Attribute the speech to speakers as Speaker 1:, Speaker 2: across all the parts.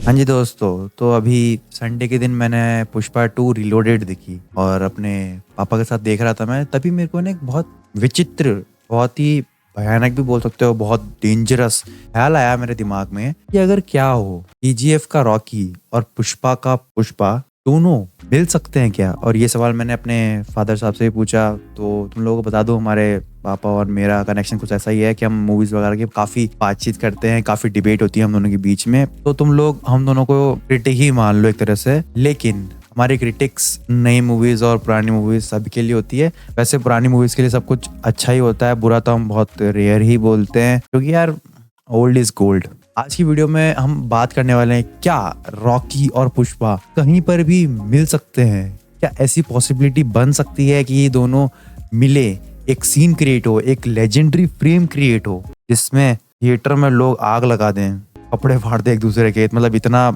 Speaker 1: हाँ जी दोस्तों, तो अभी संडे के दिन मैंने पुष्पा 2 रीलोडेड देखी और अपने पापा के साथ देख रहा था मैं। तभी मेरे को ना एक बहुत विचित्र, बहुत ही भयानक भी बोल सकते हो, बहुत डेंजरस ख्याल आया मेरे दिमाग में कि अगर क्या हो, केजीएफ का रॉकी और पुष्पा का पुष्पा दोनों मिल सकते हैं क्या। और ये सवाल मैंने अपने फादर साहब से भी पूछा। तो तुम लोगों को बता दो, हमारे पापा और मेरा कनेक्शन कुछ ऐसा ही है कि हम मूवीज वगैरह की काफी बातचीत करते हैं, काफी डिबेट होती है हम दोनों के बीच में। तो तुम लोग हम दोनों को क्रिटिक ही मान लो एक तरह से, लेकिन हमारी क्रिटिक्स नई मूवीज और पुरानी मूवीज सबके लिए होती है। वैसे पुरानी मूवीज के लिए सब कुछ अच्छा ही होता है, बुरा तो हम बहुत रेयर ही बोलते हैं, क्योंकि यार ओल्ड इज गोल्ड। आज की वीडियो में हम बात करने वाले हैं, क्या रॉकी और पुष्पा कहीं पर भी मिल सकते हैं? क्या ऐसी पॉसिबिलिटी बन सकती है कि ये दोनों मिले, एक सीन क्रिएट हो, एक लेजेंडरी फ्रेम क्रिएट हो जिसमें थिएटर में लोग आग लगा दें, कपड़े फाड़ दें एक दूसरे के। मतलब इतना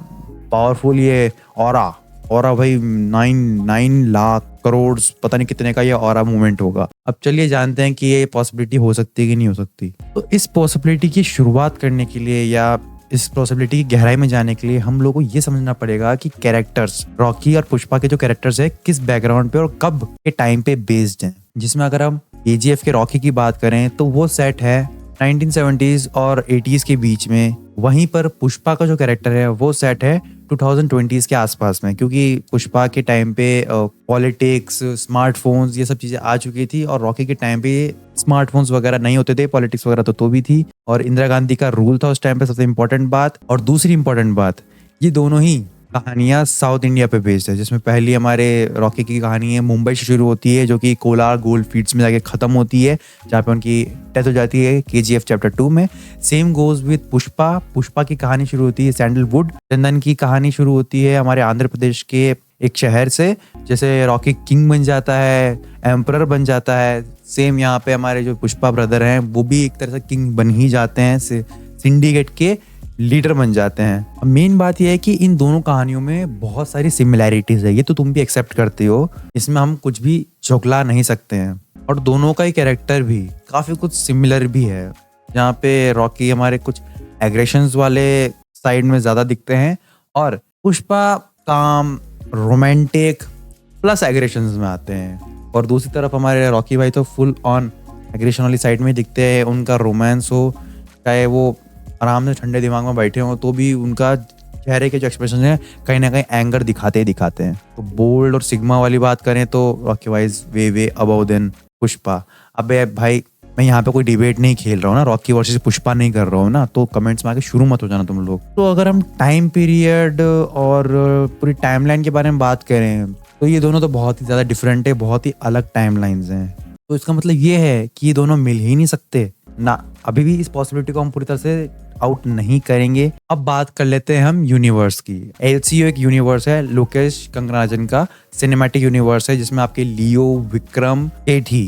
Speaker 1: पावरफुल ये ऑरा भाई, 9 लाख करोड़ पता नहीं कितने का ये ऑरा मूवमेंट होगा। अब चलिए जानते हैं कि ये पॉसिबिलिटी हो सकती है कि नहीं हो सकती। तो इस पॉसिबिलिटी की शुरुआत करने के लिए या इस पॉसिबिलिटी की गहराई में जाने के लिए हम लोगों को ये समझना पड़ेगा कि कैरेक्टर्स, रॉकी और पुष्पा के जो कैरेक्टर्स है, किस बैकग्राउंड पे और कब के टाइम पे बेस्ड हैं। जिसमें अगर हम केजीएफ के रॉकी की बात करें तो वो सेट है 1970s और 80s के बीच में। वहीं पर पुष्पा का जो कैरेक्टर है वो सेट है 2020s के आसपास में, क्योंकि पुष्पा के टाइम पे पॉलिटिक्स, स्मार्टफोन्स, ये सब चीजें आ चुकी थी। और रॉकी के टाइम पे स्मार्टफोन्स वगैरह नहीं होते थे, पॉलिटिक्स वगैरह तो भी थी, और इंदिरा गांधी का रूल था उस टाइम पे, सबसे इंपॉर्टेंट बात। और दूसरी इंपॉर्टेंट बात, ये दोनों ही कहानियां साउथ इंडिया पे बेस्ड है। जिसमें पहली हमारे रॉकी की कहानी है मुंबई से शुरू होती है, जो कि कोलार गोल्ड फील्ड्स में जाके खत्म होती है, जहाँ पे उनकी डेथ हो जाती है केजीएफ चैप्टर 2 में। सेम गोज विद पुष्पा की कहानी शुरू होती है सैंडलवुड, चंदन की कहानी शुरू होती है हमारे आंध्र प्रदेश के एक शहर से। जैसे रॉकी किंग बन जाता है, एम्परर बन जाता है, सेम यहाँ पे हमारे जो पुष्पा ब्रदर हैं वो भी एक तरह से किंग बन ही जाते हैं, सिंडिकेट के लीडर बन जाते हैं। अब मेन बात यह है कि इन दोनों कहानियों में बहुत सारी सिमिलैरिटीज है, ये तो तुम भी एक्सेप्ट करते हो, इसमें हम कुछ भी झोंकला नहीं सकते हैं। और दोनों का ही कैरेक्टर भी काफी कुछ सिमिलर भी है, जहाँ पे रॉकी हमारे कुछ एग्रेशंस वाले साइड में ज्यादा दिखते हैं और पुष्पा काम, रोमांटिक प्लस एग्रेशंस में आते हैं। और दूसरी तरफ हमारे रॉकी भाई तो फुल ऑन एग्रेशन वाली साइड में दिखते हैं। उनका रोमांस हो, चाहे वो आराम से ठंडे दिमाग में बैठे हो, तो भी उनका चेहरे के जो एक्सप्रेशन है कहीं ना कहीं एंगर दिखाते हैं। तो बोल्ड और सिग्मा वाली बात करें तो रॉकी भाई is way above than Pushpa. अबे भाई, मैं यहाँ पे कोई डिबेट नहीं खेल रहा हूँ ना, रॉकी वर्सेस पुष्पा नहीं कर रहा हूँ ना, तो कमेंट्स में आके शुरू मत हो जाना तुम लोग। तो अगर हम टाइम पीरियड और पूरी टाइमलाइन के बारे में बात करें तो ये दोनों तो बहुत ही ज्यादा डिफरेंट है, बहुत ही अलग टाइमलाइंस हैं। तो इसका मतलब ये है कि ये दोनों मिल ही नहीं सकते ना। अभी भी इस पॉसिबिलिटी को हम पूरी तरह से आउट नहीं करेंगे। अब बात कर लेते हैं हम यूनिवर्स की। एलसीयू एक यूनिवर्स है, लोकेश कंगराजन का सिनेमैटिक यूनिवर्स है, जिसमें आपके लियो, विक्रम, केठी,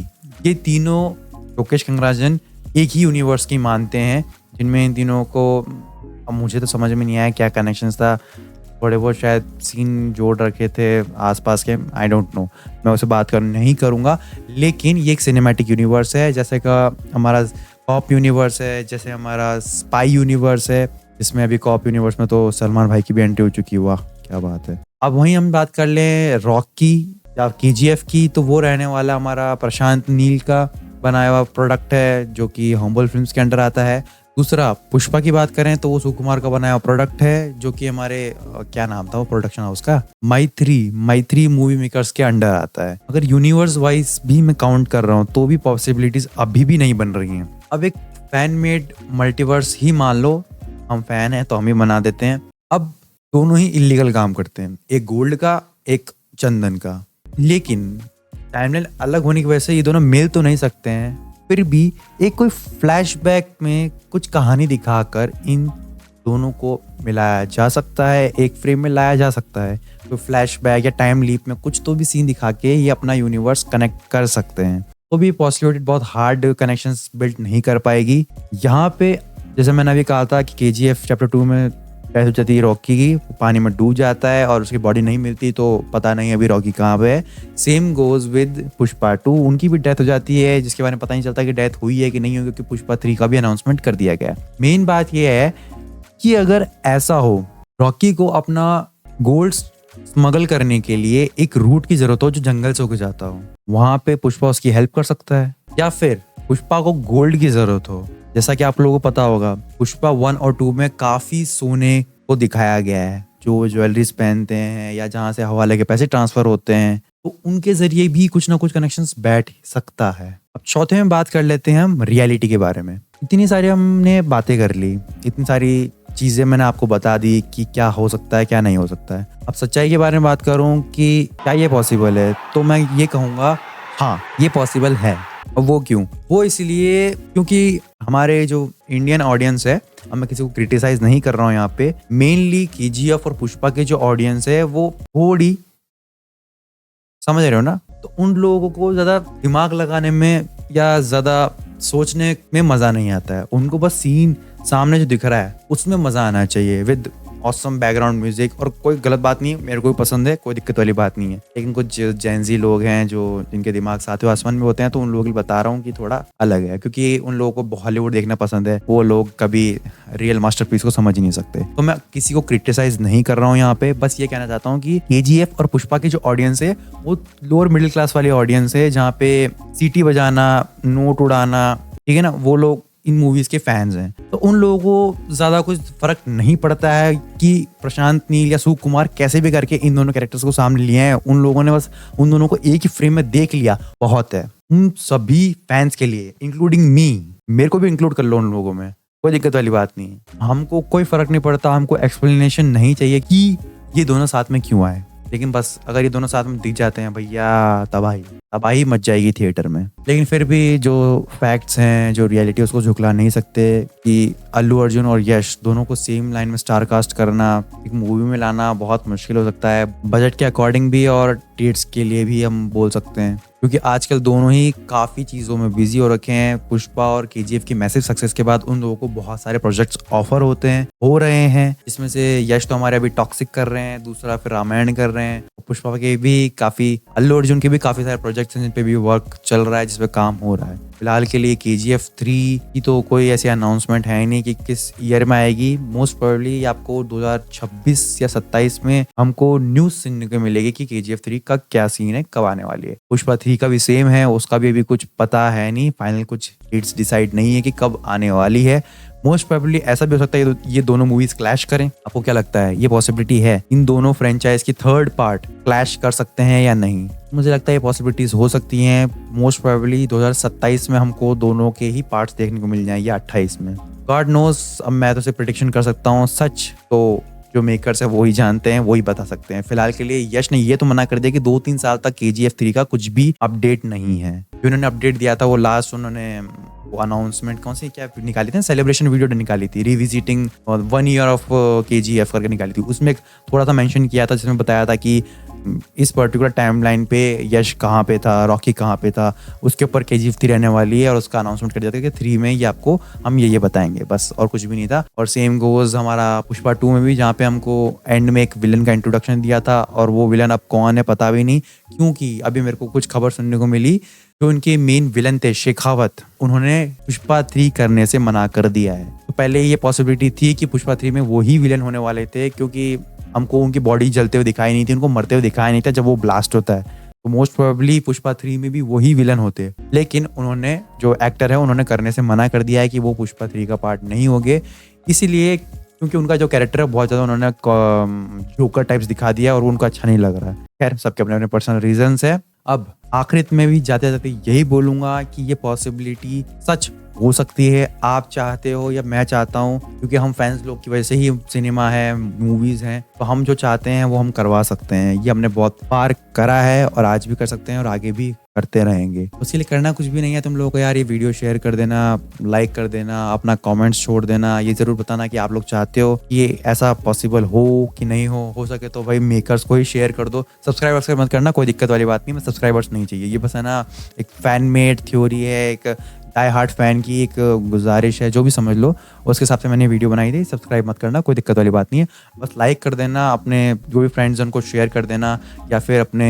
Speaker 1: ये तीनों लोकेश कंगराजन एक ही यूनिवर्स की मानते हैं। जिनमें इन तीनों को, अब मुझे तो समझ में नहीं आया क्या कनेक्शंस था, थोड़े बहुत शायद सीन जोड़ रखे थे आसपास के, आई डोंट नो, मैं उसे बात नहीं करूँगा। लेकिन ये एक सिनेमैटिक यूनिवर्स है, जैसे का हमारा कॉप यूनिवर्स है, जैसे हमारा स्पाई यूनिवर्स है, जिसमें अभी कॉप यूनिवर्स में तो सलमान भाई की भी एंट्री हो चुकी है। वाह क्या बात है। अब वहीं हम बात कर लें रॉकी या केजीएफ की, तो वो रहने वाला हमारा प्रशांत नील का बनाया हुआ प्रोडक्ट है, जो कि हम्बल फिल्म्स के अंडर आता है। दूसरा पुष्पा की बात करें तो वो सुकुमार का बनाया हुआ प्रोडक्ट है, जो कि हमारे क्या नाम था वो प्रोडक्शन हाउस का, मैत्री मूवी मेकर्स के अंडर आता है। अगर यूनिवर्स वाइज भी मैं काउंट कर रहा हूँ तो भी पॉसिबिलिटीज अभी भी नहीं बन रही हैं। अब एक फैन मेड मल्टीवर्स ही मान लो, हम फैन हैं तो हम ही बना देते हैं। अब दोनों ही इलीगल काम करते हैं, एक गोल्ड का, एक चंदन का, लेकिन टाइमलाइन अलग होने की वजह से ये दोनों मिल तो नहीं सकते हैं। फिर भी एक कोई फ्लैशबैक में कुछ कहानी दिखाकर इन दोनों को मिलाया जा सकता है, एक फ्रेम में लाया जा सकता है। तो फ्लैशबैक या टाइम लीप में कुछ तो भी सीन दिखा के ये अपना यूनिवर्स कनेक्ट कर सकते हैं। तो भी पॉसिबिलिटी बहुत हार्ड कनेक्शंस बिल्ड नहीं कर पाएगी। यहाँ पे जैसे मैंने अभी कहा था कि केजीएफ चैप्टर 2 में डेथ हो जाती है रॉकी की, पानी में डूब जाता है और उसकी बॉडी नहीं मिलती, तो पता नहीं अभी रॉकी कहाँ पे है। सेम गोज विद पुष्पा 2, उनकी भी डेथ हो जाती है, जिसके बारे में पता नहीं चलता कि डेथ हुई है कि नहीं हुई, क्योंकि पुष्पा 3 का भी अनाउंसमेंट कर दिया गया। मेन बात यह है कि अगर ऐसा हो रॉकी को अपना गोल्ड स्मगल करने के लिए एक रूट की जरूरत हो जो जंगल से होकर जाता हो, वहां पे पुष्पा उसकी हेल्प कर सकता है। या फिर पुष्पा को गोल्ड की जरूरत हो, जैसा कि आप लोगों को पता होगा पुष्पा 1 और 2 में काफी सोने को दिखाया गया है, जो ज्वेलरीज पहनते हैं या जहाँ से हवाले के पैसे ट्रांसफर होते हैं, तो उनके जरिए भी कुछ ना कुछ कनेक्शंस बैठ सकता है। अब चौथे में बात कर लेते हैं हम रियलिटी के बारे में। इतनी सारी हमने बातें कर ली, इतनी सारी चीजें मैंने आपको बता दी कि क्या हो सकता है क्या नहीं हो सकता है। अब सच्चाई के बारे में बात करूं कि क्या ये पॉसिबल है, तो मैं ये कहूंगा हाँ ये पॉसिबल है। और वो क्यों? वो इसलिए क्योंकि हमारे जो इंडियन ऑडियंस है, अब मैं किसी को क्रिटिसाइज नहीं कर रहा हूँ यहाँ पे, मेनली केजीएफ और पुष्पा के जो ऑडियंस है वो थोड़ी, समझ रहे हो ना, तो उन लोगों को ज्यादा दिमाग लगाने में या ज्यादा सोचने में मजा नहीं आता है। उनको बस सीन सामने जो दिख रहा है उसमें मजा आना चाहिए विद ऑसम बैकग्राउंड म्यूजिक। और कोई गलत बात नहीं है, मेरे को भी पसंद है, कोई दिक्कत वाली बात नहीं है। लेकिन कुछ जेंजी लोग हैं जो जिनके दिमाग सातवें आसमान में होते हैं, तो उन लोगों के लिए बता रहा हूँ कि थोड़ा अलग है, क्योंकि उन लोगों को हॉलीवुड देखना पसंद है, वो लोग कभी रियल मास्टरपीस को समझ ही नहीं सकते। तो मैं किसी को क्रिटिसाइज नहीं कर रहा हूँ यहाँ पे, बस ये कहना चाहता हूँ कि केजीएफ और पुष्पा की जो ऑडियंस है वो लोअर मिडिल क्लास वाली ऑडियंस है, जहाँ पे सीटी बजाना, नोट उड़ाना, ठीक है ना, वो लोग इन मूवीज के फैंस हैं। तो उन लोगों को ज्यादा कुछ फर्क नहीं पड़ता है कि प्रशांत नील या सुकुमार कैसे भी करके इन दोनों कैरेक्टर्स को सामने लिए हैं। उन लोगों ने बस उन दोनों को एक ही फ्रेम में देख लिया, बहुत है उन सभी फैंस के लिए, इंक्लूडिंग मी। मेरे को भी इंक्लूड कर लो उन लोगों में, कोई दिक्कत वाली बात नहीं है। हमको कोई फर्क नहीं पड़ता, हमको एक्सप्लेनेशन नहीं चाहिए कि ये दोनों साथ में क्यों आए, लेकिन बस अगर ये दोनों साथ में दिख जाते हैं भैया, तबाही मच जाएगी थिएटर में। लेकिन फिर भी जो फैक्ट्स हैं, जो रियलिटी, उसको झुकला नहीं सकते कि अल्लू अर्जुन और यश दोनों को सेम लाइन में स्टार कास्ट करना, एक मूवी में लाना बहुत मुश्किल हो सकता है, बजट के अकॉर्डिंग भी और डेट्स के लिए भी हम बोल सकते हैं, क्योंकि आजकल दोनों ही काफी चीजों में बिजी हो रखे हैं। पुष्पा और केजीएफ की मैसिव सक्सेस के बाद उन लोगों को बहुत सारे प्रोजेक्ट्स ऑफर हो रहे हैं, जिसमें से यश तो हमारे अभी टॉक्सिक कर रहे हैं, दूसरा फिर रामायण कर रहे हैं, पुष्पा के भी काफी, अल्लू अर्जुन के भी काफी सारे प्रोजेक्ट्स हैं जिन पे भी वर्क चल रहा है, जिसपे काम हो रहा है। फिलहाल के लिए केजीएफ 3 की तो कोई ऐसी अनाउंसमेंट है ही नहीं कि किस ईयर में आएगी। मोस्ट प्रोबेबली आपको 2026 या 27 में हमको न्यूज सुनने को मिलेगी कि केजीएफ 3 का क्या सीन है, कब आने वाली है। पुष्पा 3 का भी सेम है, उसका भी अभी कुछ पता है नहीं, फाइनल कुछ डेट्स डिसाइड नहीं है कि कब आने वाली है। मोस्ट प्रोबेबली ऐसा भी हो सकता है ये दोनों मूवीज क्लैश करें। आपको क्या लगता है, ये पॉसिबिलिटी है इन दोनों फ्रेंचाइज की थर्ड पार्ट क्लैश कर सकते हैं या नहीं? मुझे लगता है ये पॉसिबिलिटीज हो सकती हैं। मोस्ट प्रोबेबली 2027 में हमको दोनों के ही पार्ट्स देखने को मिल जाएं या 28 में, गॉड नोज। अब मैं तो सिर्फ प्रेडिक्शन कर सकता हूँ, सच तो जो मेकर्स है वो ही जानते हैं, वो ही बता सकते हैं। फिलहाल के लिए यश ने ये तो मना कर दिया कि 2-3 साल तक केजीएफ 3 का कुछ भी अपडेट नहीं है। जो उन्होंने अपडेट दिया था वो लास्ट उन्होंने वो अनाउंसमेंट कौन सी क्या निकाली थी, सेलिब्रेशन वीडियो निकाली थी, रिविजिटिंग 1 ईयर ऑफ केजीएफ करके निकाली थी। उसमें थोड़ा सा मेंशन किया था, जिसमें बताया था कि इस पर्टिकुलर टाइमलाइन पे यश कहाँ पे था, रॉकी कहाँ पे था, उसके ऊपर केजीएफ 3 रहने वाली है, और उसका अनाउंसमेंट कर दिया था कि 3 में ये आपको हम ये बताएंगे, बस और कुछ भी नहीं था। और सेम गोज हमारा पुष्पा 2 में भी, जहाँ पे हमको एंड में एक विलन का इंट्रोडक्शन दिया था, और वो विलन अब कौन है पता भी नहीं, क्योंकि अभी मेरे को कुछ खबर सुनने को मिली जो उनके मेन विलन थे शेखावत, उन्होंने पुष्पा 3 करने से मना कर दिया है। तो पहले ये पॉसिबिलिटी थी कि पुष्पा 3 में वो ही विलन होने वाले थे, क्योंकि हमको उनकी बॉडी जलते हुए दिखाई नहीं थी, उनको मरते हुए दिखाई नहीं था जब वो ब्लास्ट होता है, तो मोस्ट प्रोबेबली पुष्पा 3 में भी वही विलन होते। लेकिन उन्होंने, जो एक्टर है, उन्होंने करने से मना कर दिया है कि वो पुष्पा 3 का पार्ट नहीं होंगे, इसीलिए क्योंकि उनका जो कैरेक्टर है बहुत ज़्यादा उन्होंने जोकर टाइप्स दिखा दिया और वो उनको अच्छा नहीं लग रहा है। खैर, सबके अपने अपने पर्सनल रीजंस है। अब आखिर में भी जाते जाते यही बोलूंगा कि ये पॉसिबिलिटी सच हो सकती है, आप चाहते हो या मैं चाहता हूँ, क्योंकि हम फैंस लोग की वजह से ही सिनेमा है, मूवीज हैं, तो हम जो चाहते हैं वो हम करवा सकते हैं। ये हमने बहुत बार करा है और आज भी कर सकते हैं और आगे भी करते रहेंगे। उसके लिए करना कुछ भी नहीं है तुम लोगों को यार, ये वीडियो शेयर कर देना, लाइक कर देना, अपना कमेंट्स छोड़ देना, ये जरूर बताना कि आप लोग चाहते हो कि ये ऐसा पॉसिबल हो कि नहीं हो सके तो भाई मेकर्स को ही शेयर कर दो। सब्सक्राइबर्स मत करना, कोई दिक्कत वाली बात नहीं, मैं सब्सक्राइबर्स नहीं चाहिए, ये बस है ना एक फैन मेड थ्योरी है, एक डाई हार्ट फैन की एक गुजारिश है, जो भी समझ लो, उसके हिसाब से मैंने वीडियो बनाई थी। सब्सक्राइब मत करना, कोई दिक्कत वाली बात नहीं है, बस लाइक कर देना, अपने जो भी फ्रेंड्स हैं उनको शेयर कर देना, या फिर अपने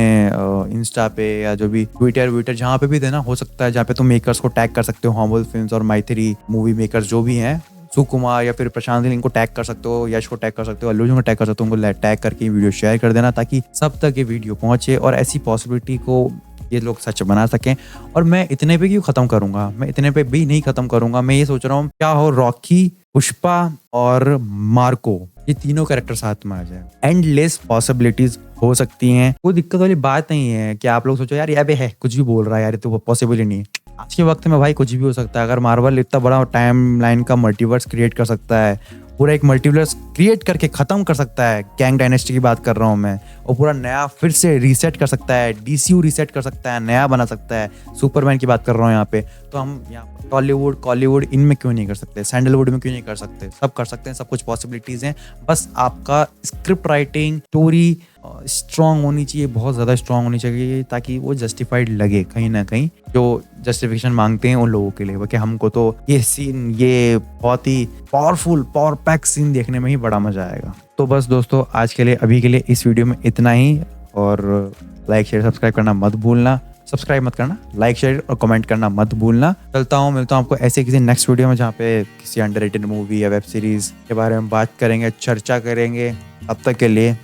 Speaker 1: इंस्टा पे या जो भी ट्विटर जहाँ पे भी देना हो सकता है, जहाँ पे तुम मेकर्स को टैग कर सकते हो, हॉर्मल फिल्म्स और माइथरी मूवी मेकर्स जो भी हैं, सुकुमार या फिर प्रशांत नील, इनको टैग कर सकते हो, यश को टैग कर सकते हो, अल्लू अर्जुन को टैग कर सकते हो, उनको टैग करके वीडियो शेयर कर देना ताकि सब तक ये वीडियो पहुंचे और ऐसी पॉसिबिलिटी को ये लोग सच बना सकें। और मैं इतने पे क्यों खत्म करूंगा, मैं इतने पे भी नहीं खत्म करूंगा। मैं ये सोच रहा हूँ क्या हो रॉकी, पुष्पा और मार्को, ये तीनों कैरेक्टर साथ में आ जाए। एंडलेस पॉसिबिलिटीज हो सकती हैं, कोई दिक्कत वाली बात नहीं है कि आप लोग सोचो यार ये है कुछ भी बोल रहा है यार, ये तो पॉसिबल ही नहीं है। आज के वक्त में भाई कुछ भी हो सकता है। अगर मार्वल इतना बड़ा टाइम लाइन का मल्टीवर्स क्रिएट कर सकता है, पूरा एक मल्टीवर्स क्रिएट करके खत्म कर सकता है, गैंग डायनेस्टी की बात कर रहा हूँ मैं, और पूरा नया फिर से रीसेट कर सकता है, डीसीयू रीसेट कर सकता है, नया बना सकता है, सुपरमैन की बात कर रहा हूँ यहाँ पे, तो हम यहाँ टॉलीवुड कॉलीवुड इनमें क्यों नहीं कर सकते, सैंडलवुड में क्यों नहीं कर सकते? सब कर सकते हैं, सब कुछ पॉसिबिलिटीज हैं। बस आपका स्क्रिप्ट राइटिंग, स्टोरी स्ट्रांग होनी चाहिए, बहुत ज़्यादा स्ट्रांग होनी चाहिए ताकि वो जस्टिफाइड लगे कहीं ना कहीं। जो जस्टिफिकेशन मांगते हैं उन लोगों के लिए कि हमको तो ये सीन, ये बहुत ही पावरफुल पावर पैक सीन देखने में ही बड़ा मजा आएगा। तो बस दोस्तों आज के लिए, अभी के लिए इस वीडियो में इतना ही। और लाइक शेयर सब्सक्राइब करना मत भूलना, सब्सक्राइब मत करना, लाइक शेयर और कमेंट करना मत भूलना। चलता हूँ, मिलता हूँ आपको ऐसे किसी नेक्स्ट वीडियो में जहाँ पे किसी अंडररेटेड मूवी या वेब सीरीज के बारे में बात करेंगे, चर्चा करेंगे। अब तक के लिए